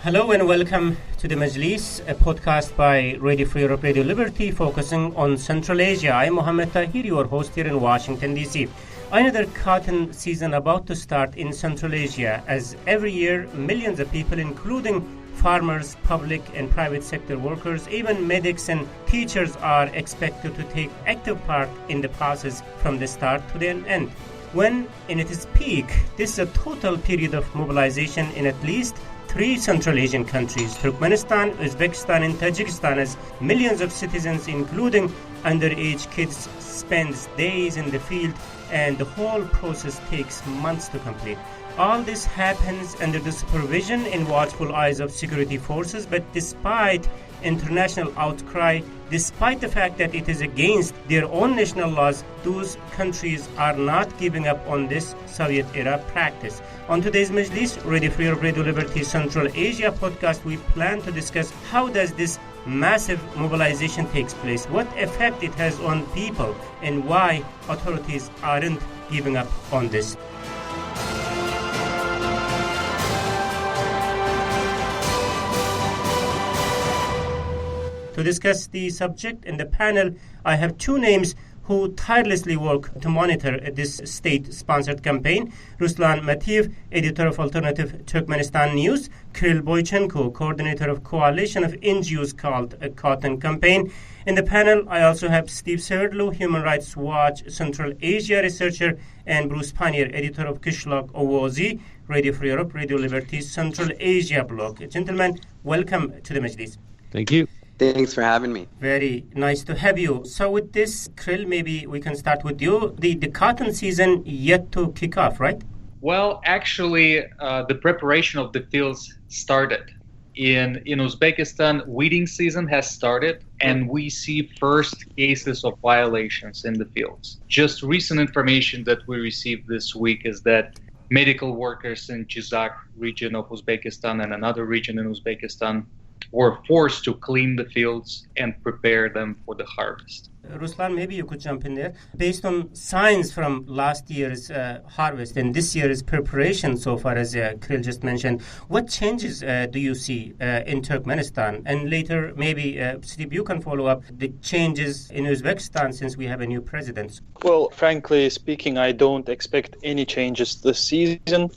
Hello and welcome to the Majlis, a podcast by Radio Free Europe, Radio Liberty, focusing on Central Asia. I'm Mohammed Tahir, your host here in Washington, D.C. Another cotton season about to start in Central Asia, as every year millions of people, including farmers, public and private sector workers, even medics and teachers, are expected to take active part in the process from the start to the end. When in its peak, this is a total period of mobilization in at least three Central Asian countries, Turkmenistan, Uzbekistan, and Tajikistan, as millions of citizens, including underage kids, spends days in the field, and the whole process takes months to complete. All this happens under the supervision and watchful eyes of security forces, but despite international outcry, despite the fact that it is against their own national laws, those countries are not giving up on this Soviet-era practice. On today's Majlis, Radio Free Europe, Radio Liberty Central Asia podcast, we plan to discuss how does this massive mobilization takes place, what effect it has on people, and why authorities aren't giving up on this. To discuss the subject in the panel, I have two names who tirelessly work to monitor this state-sponsored campaign. Ruslan Matiev, editor of Alternative Turkmenistan News; Kirill Boychenko, coordinator of coalition of NGOs called a Cotton Campaign. In the panel, I also have Steve Severlo, Human Rights Watch Central Asia researcher, and Bruce Pannier, editor of Kishlock Ovozi, Radio Free Europe, Radio Liberty Central Asia blog. Gentlemen, welcome to the Majlis. Thank you. Thanks for having me. Very nice to have you. So with this, Krill, maybe we can start with you. The cotton season yet to kick off, right? Well, actually, the preparation of the fields started. In Uzbekistan, weeding season has started, and we see first cases of violations in the fields. Just recent information that we received this week is that medical workers in Jizak region of Uzbekistan and another region in Uzbekistan were forced to clean the fields and prepare them for the harvest. Ruslan, maybe you could jump in there. Based on signs from last year's harvest and this year's preparation so far, as Krill just mentioned, what changes do you see in Turkmenistan? And later, maybe, Steve, you can follow up the changes in Uzbekistan since we have a new president. Well, frankly speaking, I don't expect any changes this season.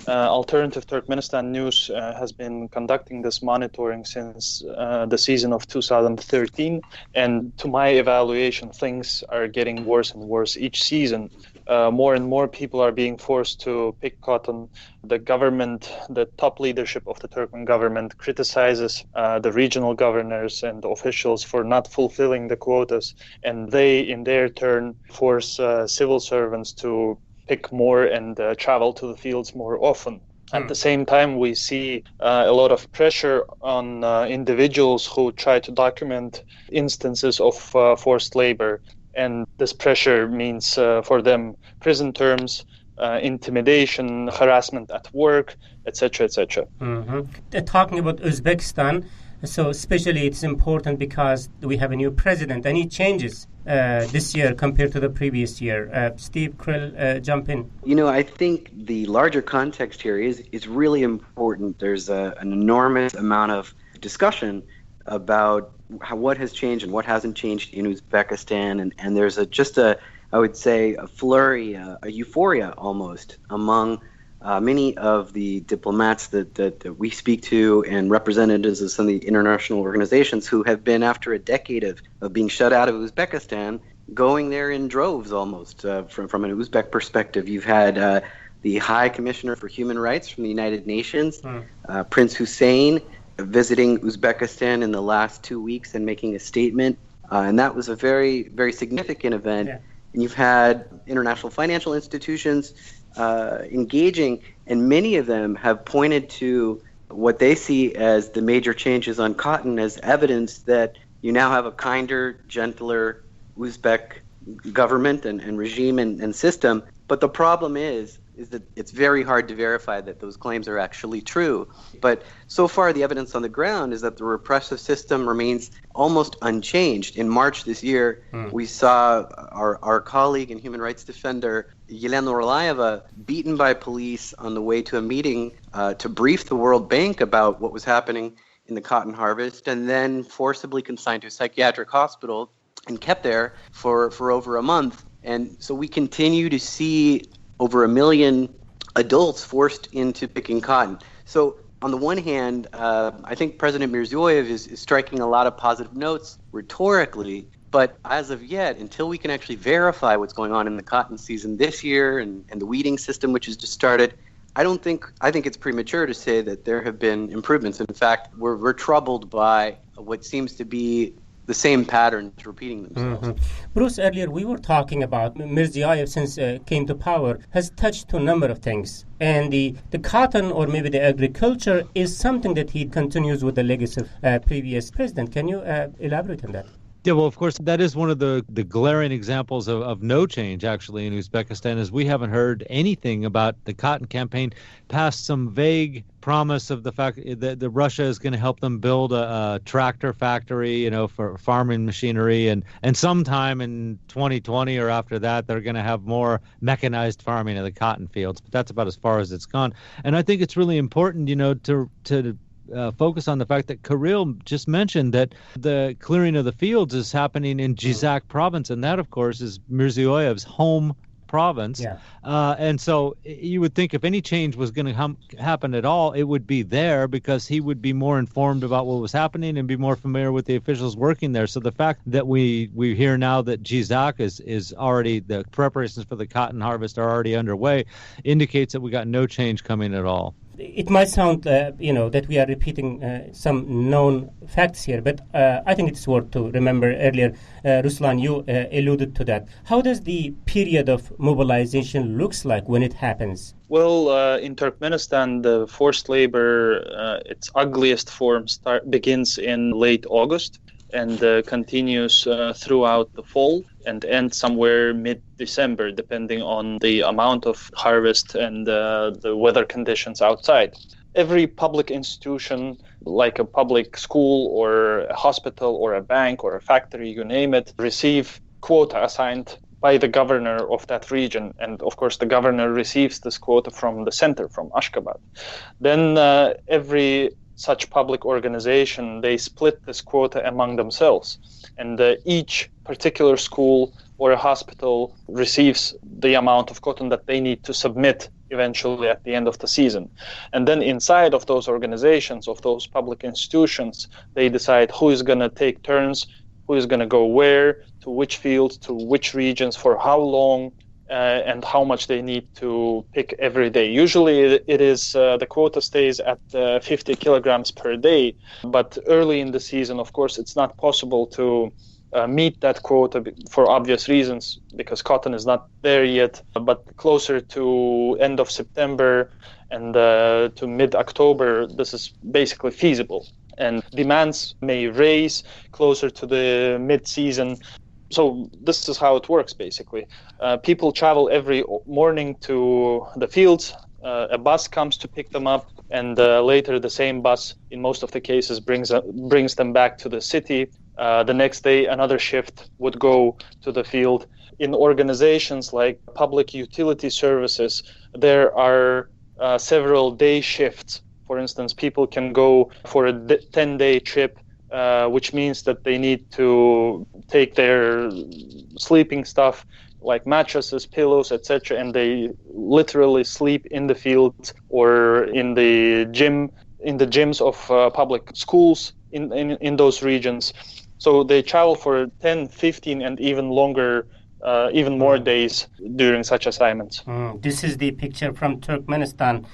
Alternative Turkmenistan News has been conducting this monitoring since the season of 2013. And to my evaluation, things are getting worse and worse each season. More and more people are being forced to pick cotton. The government, the top leadership of the Turkmen government, criticizes the regional governors and officials for not fulfilling the quotas, and they, in their turn, force civil servants to pick more and travel to the fields more often. At the same time, we see a lot of pressure on individuals who try to document instances of forced labor. And this pressure means for them prison terms, intimidation, harassment at work, etc., etc. Mm-hmm. Talking about Uzbekistan, so especially it's important because we have a new president. Any changes this year compared to the previous year? Steve, Krill, jump in. You know, I think the larger context here is really important. There's an enormous amount of discussion about what has changed and what hasn't changed in Uzbekistan, and there's I would say, a flurry, a euphoria almost among many of the diplomats that we speak to and representatives of some of the international organizations who have been, after a decade of being shut out of Uzbekistan, going there in droves almost. From an Uzbek perspective, you've had the High Commissioner for Human Rights from the United Nations, Prince Hussein, visiting Uzbekistan in the last 2 weeks and making a statement. And that was a very, very significant event. Yeah. And you've had international financial institutions engaging, and many of them have pointed to what they see as the major changes on cotton as evidence that you now have a kinder, gentler Uzbek government and regime and system. But the problem is is that it's very hard to verify that those claims are actually true. But so far, the evidence on the ground is that the repressive system remains almost unchanged. In March this year, we saw our colleague and human rights defender, Yelena Orlaeva, beaten by police on the way to a meeting to brief the World Bank about what was happening in the cotton harvest, and then forcibly consigned to a psychiatric hospital and kept there for over a month. And so we continue to see over 1 million adults forced into picking cotton. So on the one hand, I think President Mirziyoyev is striking a lot of positive notes rhetorically, but as of yet, until we can actually verify what's going on in the cotton season this year and the weeding system, which has just started, I think it's premature to say that there have been improvements. In fact, we're troubled by what seems to be the same patterns repeating themselves. Bruce, earlier we were talking about Mirziyoyev, since came to power, has touched a number of things. And the cotton, or maybe the agriculture, is something that he continues with the legacy of previous president. Can you elaborate on that? Yeah, well, of course, that is one of the glaring examples of no change, actually, in Uzbekistan, is we haven't heard anything about the cotton campaign past some vague promise of the fact that Russia is going to help them build a tractor factory, for farming machinery, and sometime in 2020 or after that, they're going to have more mechanized farming of the cotton fields. But that's about as far as it's gone. And I think it's really important, to focus on the fact that Kirill just mentioned that the clearing of the fields is happening in Jizak province, and that, of course, is Mirziyoyev's home province. Yeah. And so you would think if any change was going to happen at all, it would be there, because he would be more informed about what was happening and be more familiar with the officials working there. So the fact that we hear now that Jizak is already, the preparations for the cotton harvest are already underway, indicates that we got no change coming at all. It might sound, that we are repeating some known facts here, but I think it's worth to remember earlier, Ruslan, you alluded to that. How does the period of mobilization looks like when it happens? Well, in Turkmenistan, the forced labor, its ugliest form begins in late August and continues throughout the fall and ends somewhere mid-December, depending on the amount of harvest and the weather conditions outside. Every public institution, like a public school or a hospital or a bank or a factory, you name it, receive quota assigned by the governor of that region. And of course, the governor receives this quota from the center, from Ashgabat. Then every such public organization, they split this quota among themselves. And each particular school or a hospital receives the amount of cotton that they need to submit eventually at the end of the season. And then inside of those organizations, of those public institutions, they decide who is going to take turns, who is going to go where, to which fields, to which regions, for how long, and how much they need to pick every day. Usually it is the quota stays at 50 kilograms per day, but early in the season, of course, it's not possible to meet that quota for obvious reasons, because cotton is not there yet. But closer to end of September and to mid-October, this is basically feasible. And demands may raise closer to the mid-season. So this is how it works, basically. People travel every morning to the fields. A bus comes to pick them up, and later the same bus, in most of the cases, brings them back to the city. The next day, another shift would go to the field. In organizations like public utility services, there are several day shifts. For instance, people can go for a 10-day trip, which means that they need to take their sleeping stuff like mattresses, pillows, etc., and they literally sleep in the fields or in the gyms of public schools in those regions. So they travel for 10, 15, and even longer, even more days during such assignments. This is the picture from Turkmenistan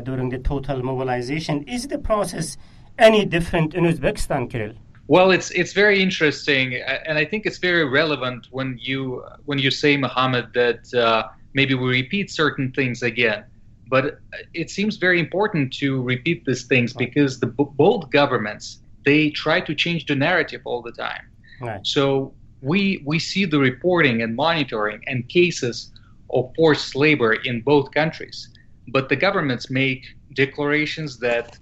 during the total mobilization. Is the process any different in Uzbekistan, Kirill? Well, it's very interesting, and I think it's very relevant when you say, Mohammed, that maybe we repeat certain things again. But it seems very important to repeat these things because both governments, they try to change the narrative all the time. Right. So we see the reporting and monitoring and cases of forced labor in both countries. But the governments make declarations that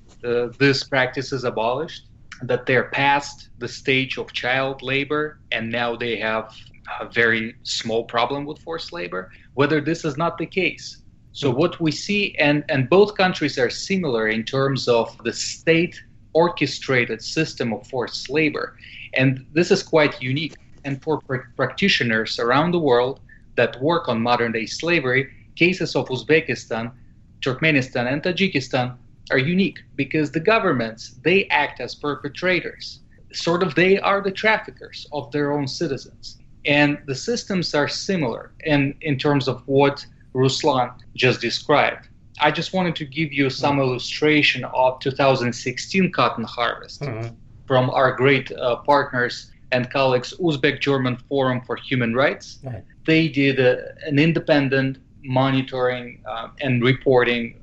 this practice is abolished, that they're past the stage of child labor, and now they have a very small problem with forced labor, whether this is not the case. So what we see, and both countries are similar in terms of the state-orchestrated system of forced labor. And this is quite unique. And for practitioners around the world that work on modern-day slavery, cases of Uzbekistan, Turkmenistan, and Tajikistan are unique because the governments, they act as perpetrators. Sort of they are the traffickers of their own citizens. And the systems are similar in terms of what Ruslan just described. I just wanted to give you some illustration of 2016 cotton harvest from our great partners and colleagues, Uzbek-German Forum for Human Rights. Right. They did an independent monitoring and reporting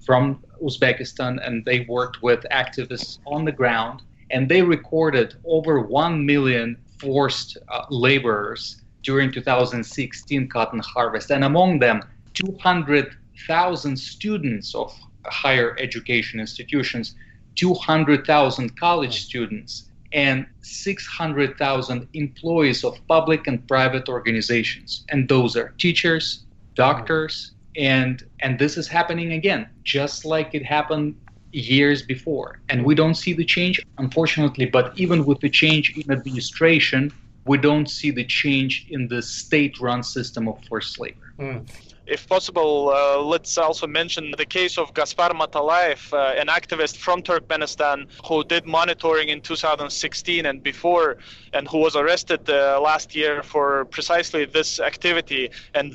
from Uzbekistan, and they worked with activists on the ground, and they recorded over 1 million forced laborers during 2016 cotton harvest, and among them 200,000 students of higher education institutions, 200,000 college students, and 600,000 employees of public and private organizations. And those are teachers, doctors, and this is happening again, just like it happened years before. And we don't see the change, unfortunately, but even with the change in administration, we don't see the change in the state-run system of forced labor. If possible, let's also mention the case of Gaspar Matalayev, an activist from Turkmenistan who did monitoring in 2016 and before, and who was arrested last year for precisely this activity and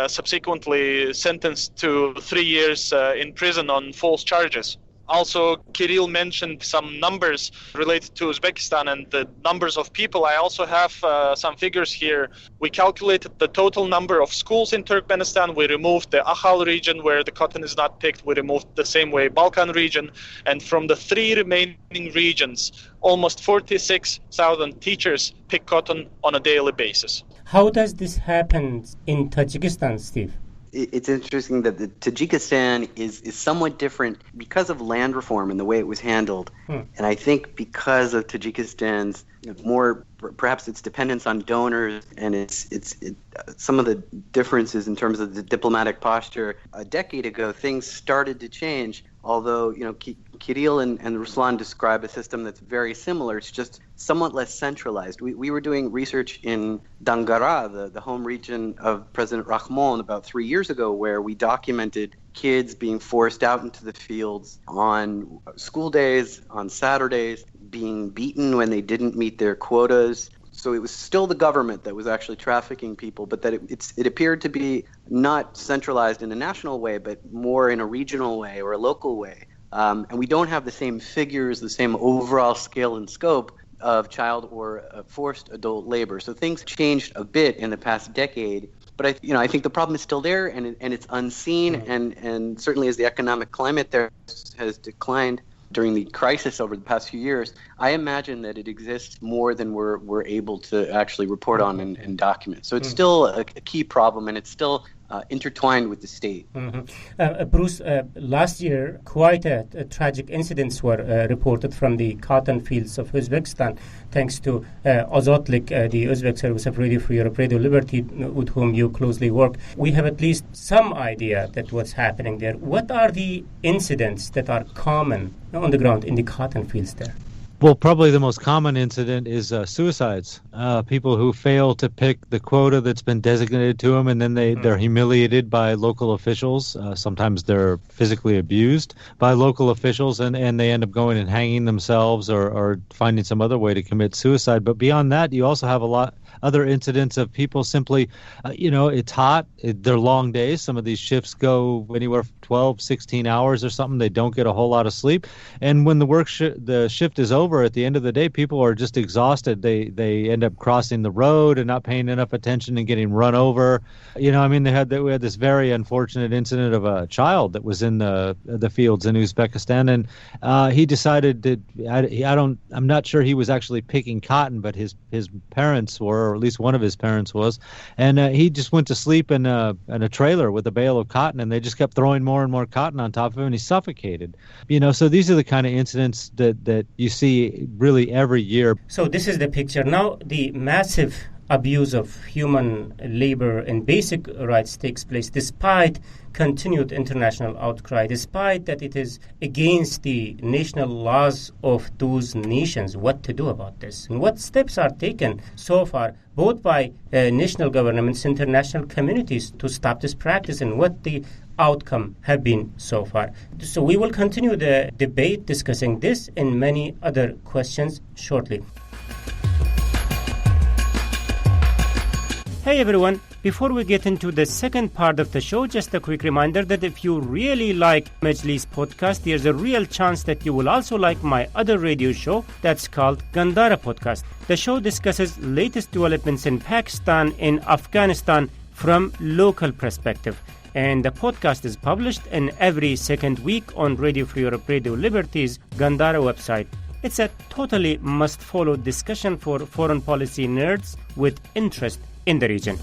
subsequently sentenced to 3 years in prison on false charges. Also, Kirill mentioned some numbers related to Uzbekistan and the numbers of people. I also have some figures here. We calculated the total number of schools in Turkmenistan. We removed the Akhal region where the cotton is not picked. We removed the same way Balkan region. And from the 3 remaining regions, almost 46,000 teachers pick cotton on a daily basis. How does this happen in Tajikistan, Steve? It's interesting that the Tajikistan is somewhat different because of land reform and the way it was handled. And I think because of Tajikistan's more, perhaps its dependence on donors and its some of the differences in terms of the diplomatic posture. A decade ago, things started to change. Although, Kirill and Ruslan describe a system that's very similar. It's just somewhat less centralized. We were doing research in Dangara, the home region of President Rahmon, about 3 years ago, where we documented kids being forced out into the fields on school days, on Saturdays, being beaten when they didn't meet their quotas. So it was still the government that was actually trafficking people, but that it appeared to be not centralized in a national way, but more in a regional way or a local way. And we don't have the same figures, the same overall scale and scope of child or forced adult labor. So things changed a bit in the past decade. But I think the problem is still there, and it's unseen, and certainly as the economic climate there has declined during the crisis over the past few years, I imagine that it exists more than we're able to actually report on and document. So it's still a key problem, and it's still intertwined with the state. Bruce, last year, quite tragic incidents were reported from the cotton fields of Uzbekistan, thanks to Azotlik, the Uzbek service of Radio Free Europe, Radio Liberty, with whom you closely work. We have at least some idea that what's happening there. What are the incidents that are common on the ground in the cotton fields there? Well, probably the most common incident is suicides. People who fail to pick the quota that's been designated to them, and then they're humiliated by local officials. Sometimes they're physically abused by local officials, and they end up going and hanging themselves or finding some other way to commit suicide. But beyond that, you also have a lot other incidents of people simply, it's hot, they're long days. Some of these shifts go anywhere from 12, 16 hours or something. They don't get a whole lot of sleep. And when the shift is over, at the end of the day, people are just exhausted. They end up crossing the road and not paying enough attention and getting run over. We had this very unfortunate incident of a child that was in the fields in Uzbekistan, and he decided that I'm not sure he was actually picking cotton, but his parents were, or at least one of his parents was. And he just went to sleep in a trailer with a bale of cotton, and they just kept throwing more and more cotton on top of him, and he suffocated. So these are the kind of incidents that you see really every year. So this is the picture. Now the massive abuse of human labor and basic rights takes place despite continued international outcry, despite that it is against the national laws of those nations. What to do about this? And what steps are taken so far, both by national governments, international communities, to stop this practice, and what the outcome have been so far? So we will continue the debate discussing this and many other questions shortly. Hey everyone, before we get into the second part of the show, just a quick reminder that if you really like Majlis podcast, there's a real chance that you will also like my other radio show that's called Gandhara Podcast. The show discusses latest developments in Pakistan and Afghanistan from local perspective. And the podcast is published in every second week on Radio Free Europe, Radio Liberty's Gandhara website. It's a totally must-follow discussion for foreign policy nerds with interest in the region.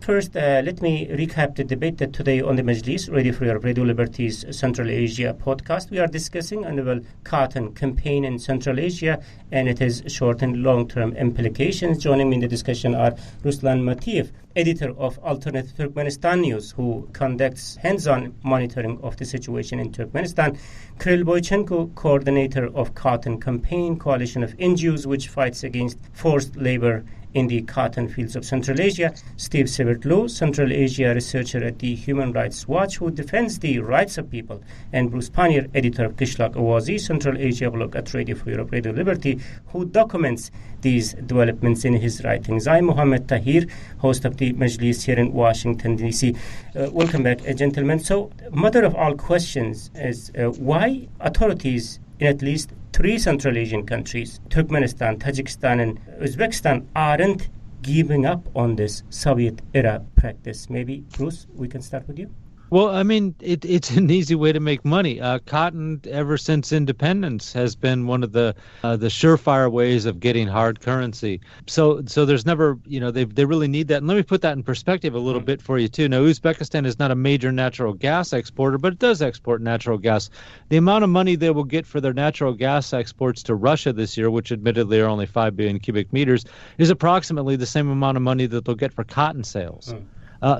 First, let me recap the debate that today on the Majlis, Radio Free Europe, Radio Liberty's Central Asia podcast, we are discussing annual cotton campaign in Central Asia and its short and long-term implications. Joining me in the discussion are Ruslan Matiev, editor of Alternative Turkmenistan News, who conducts hands-on monitoring of the situation in Turkmenistan; Kirill Boychenko, coordinator of Cotton Campaign, coalition of NGOs which fights against forced labor in the cotton fields of Central Asia; Steve Severtlu, Central Asia researcher at the Human Rights Watch, who defends the rights of people; and Bruce Pannier, editor of Qishlaq Awazi, Central Asia blog at Radio Free Europe, Radio Liberty, who documents these developments in his writings. I'm Mohammed Tahir, host of the Majlis here in Washington, D.C. Welcome back, gentlemen. So, mother of all questions is why authorities in at least 3 Central Asian countries, Turkmenistan, Tajikistan, and Uzbekistan, aren't giving up on this Soviet-era practice. Maybe, Bruce, we can start with you. Well, I mean, it's an easy way to make money. Cotton, ever since independence, has been one of the surefire ways of getting hard currency. So there's never, they really need that. And let me put that in perspective a little bit for you too. Now, Uzbekistan is not a major natural gas exporter, but it does export natural gas. The amount of money they will get for their natural gas exports to Russia this year, which admittedly are only 5 billion cubic meters, is approximately the same amount of money that they'll get for cotton sales.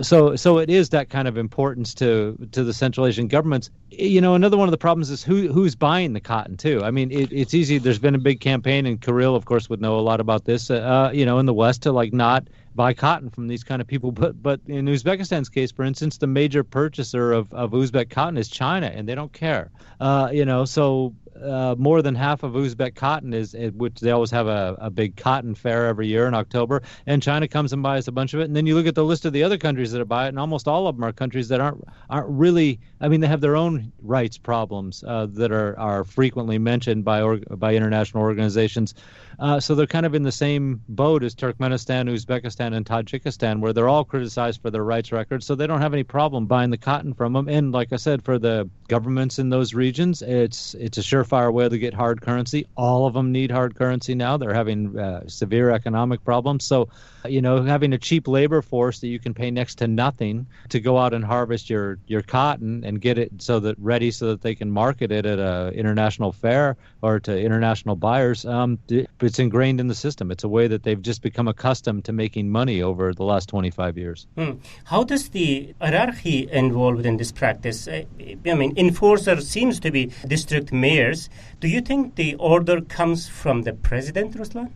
So it is that kind of importance to the Central Asian governments. Another one of the problems is who's buying the cotton too. I mean, it's easy. There's been a big campaign, and Kirill, of course, would know a lot about this. In the West, to not buy cotton from these kind of people. But in Uzbekistan's case, for instance, the major purchaser of Uzbek cotton is China, and they don't care. More than half of Uzbek cotton which they always have a big cotton fair every year in October, and China comes and buys a bunch of it. And then you look at the list of the other countries that buy it, and almost all of them are countries that aren't really. I mean, they have their own rights problems that are frequently mentioned by international organizations. So they're kind of in the same boat as Turkmenistan, Uzbekistan, and Tajikistan, where they're all criticized for their rights records. So they don't have any problem buying the cotton from them. And like I said, for the governments in those regions, it's a surefire way to get hard currency. All of them need hard currency now. They're having severe economic problems. So, having a cheap labor force that you can pay next to nothing to go out and harvest your cotton and get it so that they can market it at an international fair or to international buyers, it's ingrained in the system. It's a way that they've just become accustomed to making money over the last 25 years. How does the hierarchy involved in this practice? Enforcer seems to be district mayors. Do you think the order comes from the president, Ruslan?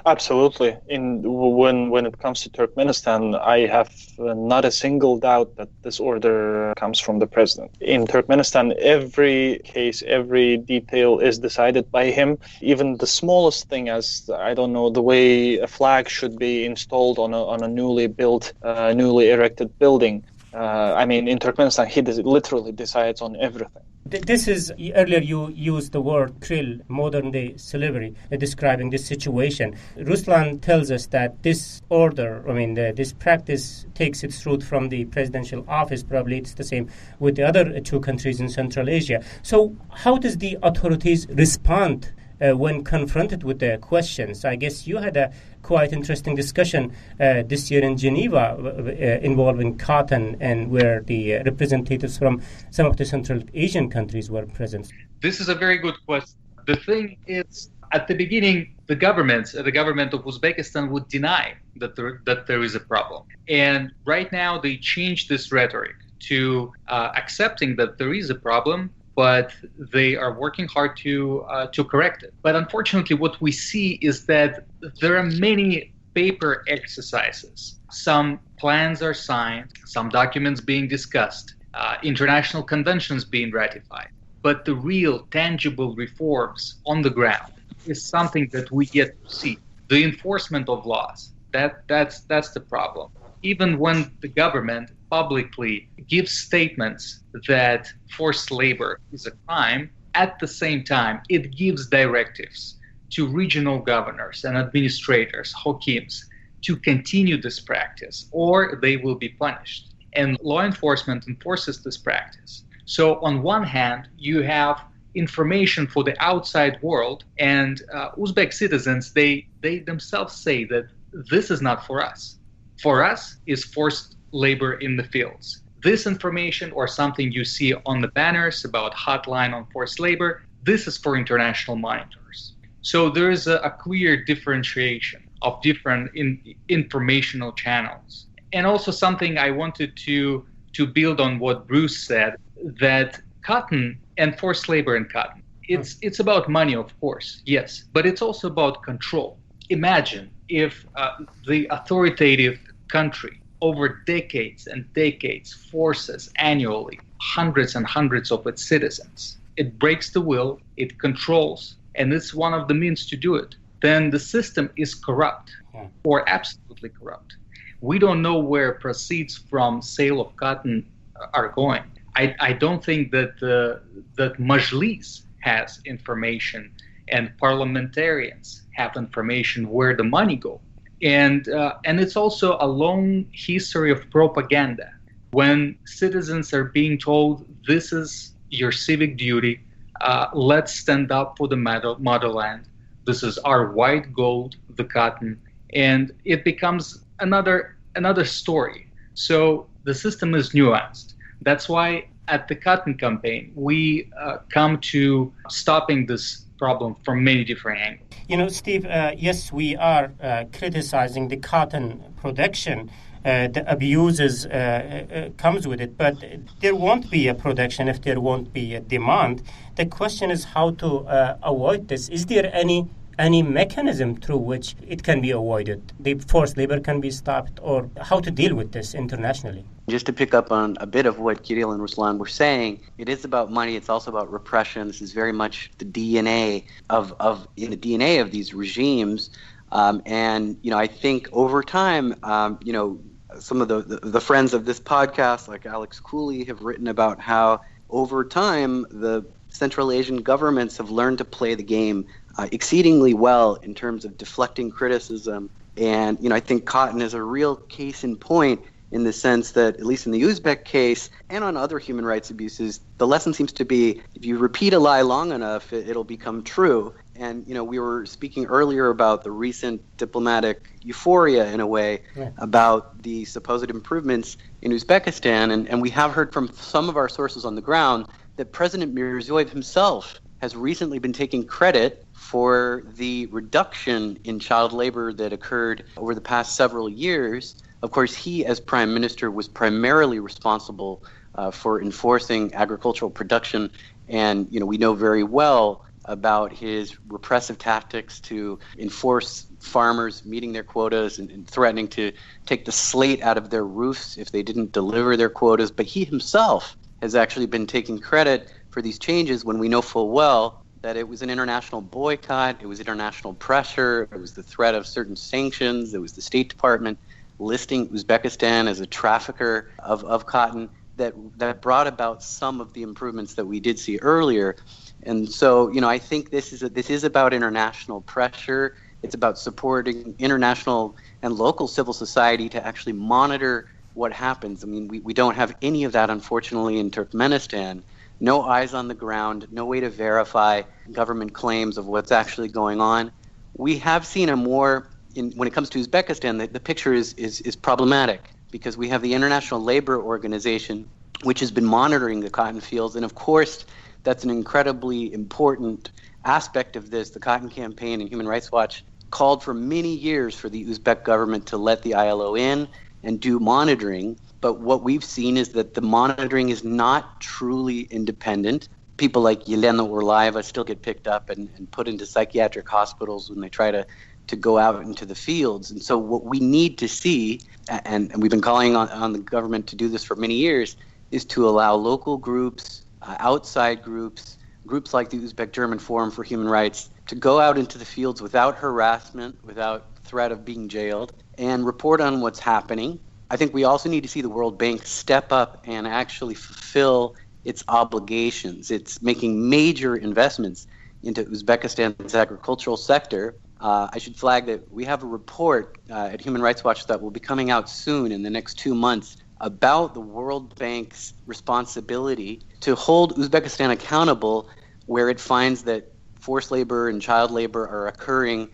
Absolutely. When it comes to Turkmenistan, I have not a single doubt that this order comes from the president. In Turkmenistan, every case, every detail is decided by him. Even the smallest thing, as the way a flag should be installed on a newly built, newly erected building. In Turkmenistan, he literally decides on everything. This is, earlier you used the word krill, modern-day slavery, describing this situation. Ruslan tells us that this order, this practice takes its root from the presidential office. Probably it's the same with the other 2 countries in Central Asia. So how does the authorities respond when confronted with the questions. I guess you had a quite interesting discussion this year in Geneva involving cotton, and where the representatives from some of the Central Asian countries were present. This is a very good question. The thing is, at the beginning, the government of Uzbekistan would deny that there is a problem. And right now, they changed this rhetoric to accepting that there is a problem, but they are working hard to correct it. But unfortunately, what we see is that there are many paper exercises. Some plans are signed, some documents being discussed, international conventions being ratified. But the real tangible reforms on the ground is something that we yet to see. The enforcement of laws, that's the problem. Even when the government publicly gives statements that forced labor is a crime, at the same time, it gives directives to regional governors and administrators, hakims, to continue this practice, or they will be punished. And law enforcement enforces this practice. So on one hand, you have information for the outside world, and Uzbek citizens, they themselves say that this is not for us. For us is forced labor in the fields. This information, or something you see on the banners about hotline on forced labor, this is for international monitors. So there is a clear differentiation of different informational channels. And also something I wanted to build on what Bruce said, that cotton and forced labor in cotton, it's about money, of course, yes, but it's also about control. Imagine if the authoritative country over decades and decades forces annually hundreds and hundreds of its citizens. It breaks the will, it controls, and it's one of the means to do it. Then the system is corrupt or absolutely corrupt. We don't know where proceeds from sale of cotton are going. I don't think that that Majlis has information and parliamentarians have information where the money goes. And it's also a long history of propaganda. When citizens are being told, this is your civic duty, let's stand up for the motherland, this is our white gold, the cotton, and it becomes another story. So the system is nuanced. That's why at the cotton campaign, we come to stopping this problem from many different angles. You know, Steve, yes, we are criticizing the cotton production. The abuses comes with it, but there won't be a production if there won't be a demand. The question is how to avoid this. Is there any mechanism through which it can be avoided? The forced labor can be stopped, or how to deal with this internationally? Just to pick up on a bit of what Kirill and Ruslan were saying, it is about money. It's also about repression. This is very much the DNA of these regimes. And I think over time, some of the friends of this podcast, like Alex Cooley, have written about how over time the Central Asian governments have learned to play the game exceedingly well in terms of deflecting criticism. And I think cotton is a real case in point, in the sense that, at least in the Uzbek case and on other human rights abuses, the lesson seems to be if you repeat a lie long enough, it'll become true. And, we were speaking earlier about the recent diplomatic euphoria, in a way, about the supposed improvements in Uzbekistan. And we have heard from some of our sources on the ground that President Mirziyoyev himself has recently been taking credit for the reduction in child labor that occurred over the past several years. Of course, he, as prime minister, was primarily responsible for enforcing agricultural production. And, we know very well about his repressive tactics to enforce farmers meeting their quotas and threatening to take the slate out of their roofs if they didn't deliver their quotas. But he himself has actually been taking credit for these changes when we know full well that it was an international boycott, it was international pressure, it was the threat of certain sanctions, it was the State Department listing Uzbekistan as a trafficker of cotton that brought about some of the improvements that we did see earlier. And so, I think this is about international pressure. It's about supporting international and local civil society to actually monitor what happens. I mean, we don't have any of that, unfortunately, in Turkmenistan. no eyes on the ground, no way to verify government claims of what's actually going on. We have seen when it comes to Uzbekistan, the picture is problematic because we have the International Labor Organization, which has been monitoring the cotton fields. And of course, that's an incredibly important aspect of this. The Cotton Campaign and Human Rights Watch called for many years for the Uzbek government to let the ILO in and do monitoring. But what we've seen is that the monitoring is not truly independent. People like Yelena Orlaeva still get picked up and put into psychiatric hospitals when they try to go out into the fields. And so what we need to see, and we've been calling on the government to do this for many years, is to allow local groups, outside groups like the Uzbek German Forum for Human Rights to go out into the fields without harassment, without threat of being jailed, and report on what's happening. I think we also need to see the World Bank step up and actually fulfill its obligations. It's making major investments into Uzbekistan's agricultural sector. I should flag that we have a report at Human Rights Watch that will be coming out soon in the next 2 months about the World Bank's responsibility to hold Uzbekistan accountable where it finds that forced labor and child labor are occurring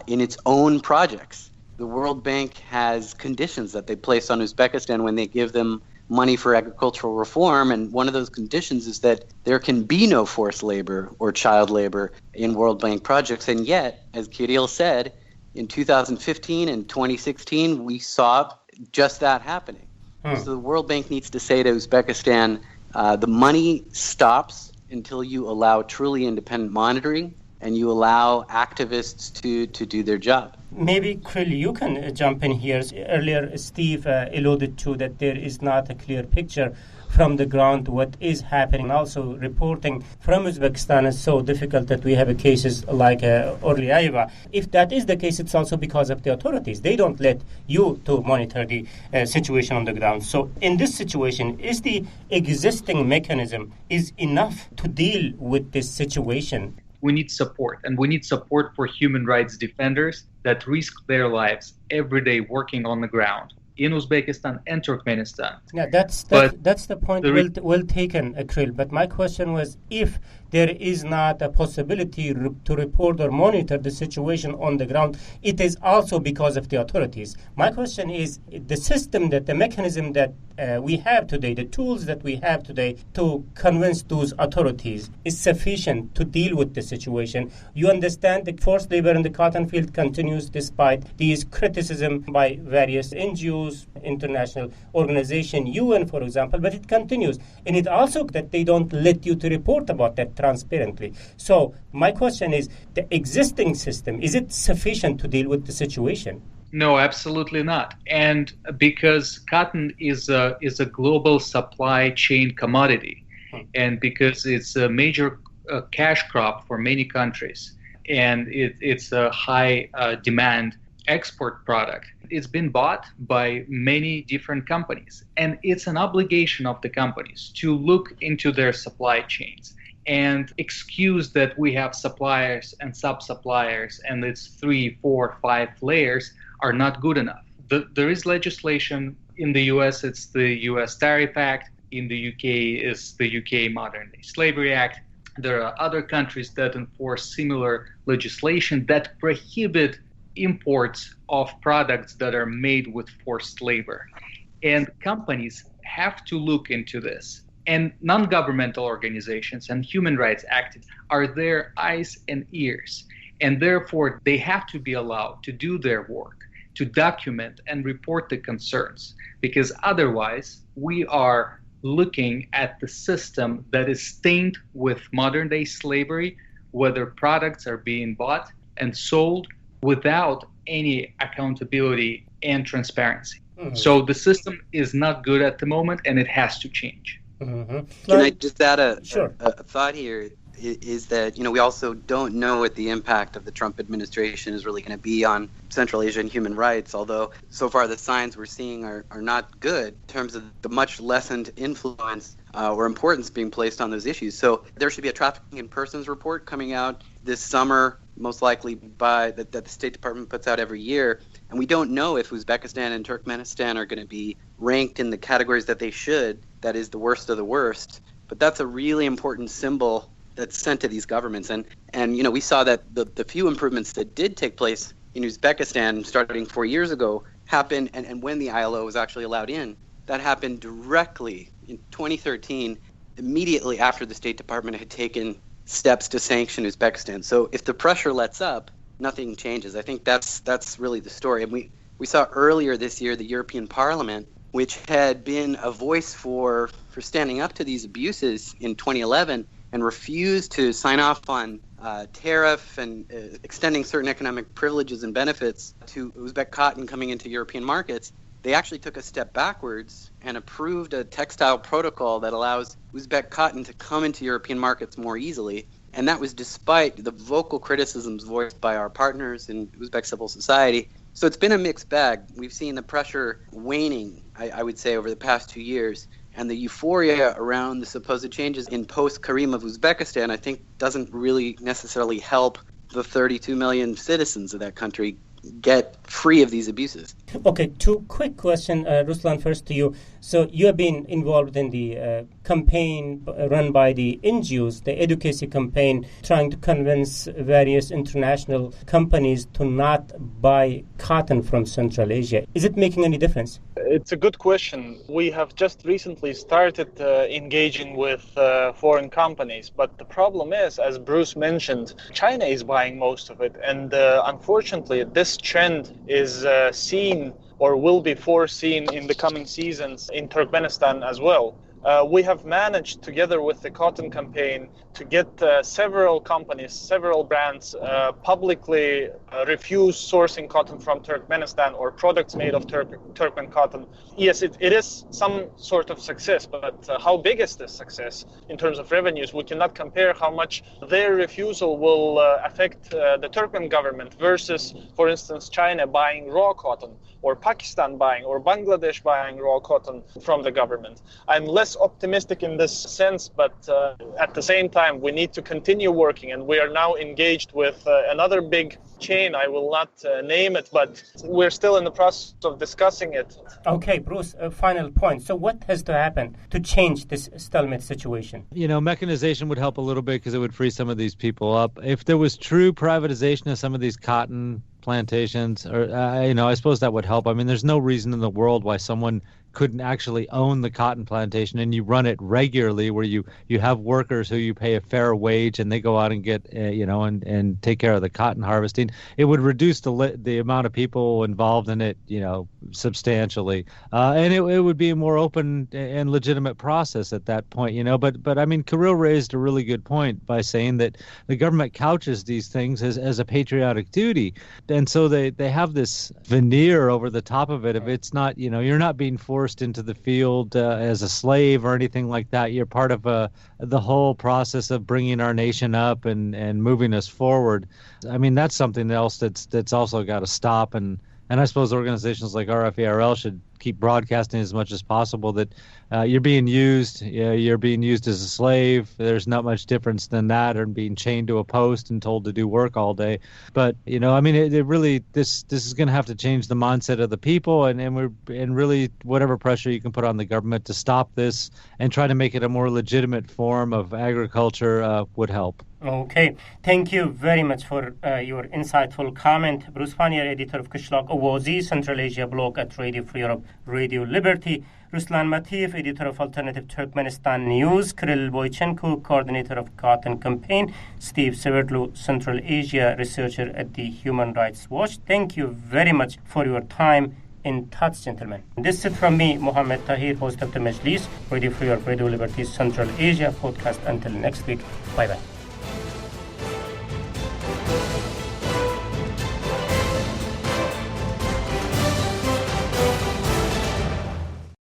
in its own projects. The World Bank has conditions that they place on Uzbekistan when they give them money for agricultural reform, and one of those conditions is that there can be no forced labor or child labor in World Bank projects. And yet, as Kirill said, in 2015 and 2016, we saw just that happening. So the World Bank needs to say to Uzbekistan, the money stops until you allow truly independent monitoring and you allow activists to do their job. Maybe, Krill, you can jump in here. Earlier, Steve alluded to that there is not a clear picture from the ground what is happening. Also, reporting from Uzbekistan is so difficult that we have cases like Orliaeva. If that is the case, it's also because of the authorities. They don't let you to monitor the situation on the ground. So in this situation, is the existing mechanism is enough to deal with this situation? We need support, and we need support for human rights defenders that risk their lives every day working on the ground in Uzbekistan and Turkmenistan. Yeah, that's the point well taken, Krill. But my question was, if there is not a possibility to report or monitor the situation on the ground, it is also because of the authorities. My question is, the system, the mechanism that we have today, the tools that we have today to convince those authorities is sufficient to deal with the situation. You understand the forced labor in the cotton field continues despite these criticism by various NGOs, international organization, UN, for example, but it continues. And it also that they don't let you to report about that transparently. So my question is, the existing system, is it sufficient to deal with the situation? No, absolutely not. And because cotton is a global supply chain commodity, and because it's a major cash crop for many countries, and it's a high demand export product, it's been bought by many different companies. And it's an obligation of the companies to look into their supply chains and excuse that we have suppliers and sub-suppliers and it's 3, 4, 5 layers are not good enough. There is legislation in the US, it's the US Tariff Act. In the UK, it's the UK Modern Day Slavery Act. There are other countries that enforce similar legislation that prohibit imports of products that are made with forced labor. And companies have to look into this. And non-governmental organizations and human rights activists are their eyes and ears. And therefore, they have to be allowed to do their work, to document and report the concerns. Because otherwise, we are looking at the system that is stained with modern-day slavery, whether products are being bought and sold without any accountability and transparency. Mm-hmm. So the system is not good at the moment, and it has to change. Mm-hmm. Can I just add a thought here? Is that, we also don't know what the impact of the Trump administration is really going to be on Central Asia and human rights, although so far the signs we're seeing are not good in terms of the much lessened influence or importance being placed on those issues. So there should be a trafficking in persons report coming out this summer, most likely that the State Department puts out every year. And we don't know if Uzbekistan and Turkmenistan are going to be ranked in the categories that they should, that is the worst of the worst, But that's a really important symbol that's sent to these governments. And you know, we saw that the few improvements that did take place in Uzbekistan starting 4 years ago happened, and when the ILO was actually allowed in, that happened directly in 2013, immediately after the State Department had taken steps to sanction Uzbekistan. So if the pressure lets up, nothing changes. I think that's really the story. And we saw earlier this year the European Parliament, which had been a voice for standing up to these abuses in 2011 and refused to sign off on tariff and extending certain economic privileges and benefits to Uzbek cotton coming into European markets. They actually took a step backwards and approved a textile protocol that allows Uzbek cotton to come into European markets more easily. And that was despite the vocal criticisms voiced by our partners in Uzbek civil society. So it's been a mixed bag. We've seen the pressure waning, I would say, over the past 2 years. And the euphoria around the supposed changes in post-Karim of Uzbekistan, I think, doesn't really necessarily help the 32 million citizens of that country get free of these abuses. Okay, two quick questions. Ruslan, first to you. So you have been involved in the campaign run by the NGOs, the advocacy campaign, trying to convince various international companies to not buy cotton from Central Asia. Is it making any difference? It's a good question. We have just recently started engaging with foreign companies, but the problem is, as Bruce mentioned, China is buying most of it, and unfortunately this trend is seen or will be foreseen in the coming seasons in Turkmenistan as well. We have managed, together with the cotton campaign, to get several companies, several brands publicly refuse sourcing cotton from Turkmenistan or products made of Turkmen cotton. Yes, it is some sort of success, but how big is this success in terms of revenues? We cannot compare how much their refusal will affect the Turkmen government versus, for instance, China buying raw cotton, or Pakistan buying, or Bangladesh buying raw cotton from the government. I'm less optimistic in this sense, but at the same time, we need to continue working, and we are now engaged with another big chain. I will not name it, but we're still in the process of discussing it. Okay, Bruce, final point. So what has to happen to change this stalemate situation? You know, mechanization would help a little bit because it would free some of these people up. If there was true privatization of some of these cotton plantations, or I suppose that would help. I mean, there's no reason in the world why someone couldn't actually own the cotton plantation and you run it regularly, where you have workers who you pay a fair wage and they go out and get and take care of the cotton harvesting. It would reduce the amount of people involved in it, substantially, and it would be a more open and legitimate process at that point. But I mean, Kirill raised a really good point by saying that the government couches these things as a patriotic duty, and so they have this veneer over the top of it. If it's not, you're not being forced into the field as a slave or anything like that. You're part of the whole process of bringing our nation up and moving us forward. I mean, that's something else that's also got to stop. And I suppose organizations like RFARL should keep broadcasting as much as possible that you're being used as a slave. There's not much difference than that, or being chained to a post and told to do work all day. But it really, this is going to have to change the mindset of the people, and really whatever pressure you can put on the government to stop this and try to make it a more legitimate form of agriculture would help. Okay, thank you very much for your insightful comment. Bruce Pannier, editor of Qishloq Ovozi, Central Asia blog at Radio Free Europe, Radio Liberty. Ruslan Matif, editor of Alternative Turkmenistan News. Kirill Boychenko, coordinator of Cotton Campaign. Steve Severdlu, Central Asia researcher at the Human Rights Watch. Thank you very much for your time. In touch, gentlemen. This is it from me, Mohammed Tahir, host of the Majlis, Radio Free Europe, Radio Liberty, Central Asia podcast. Until next week, bye-bye.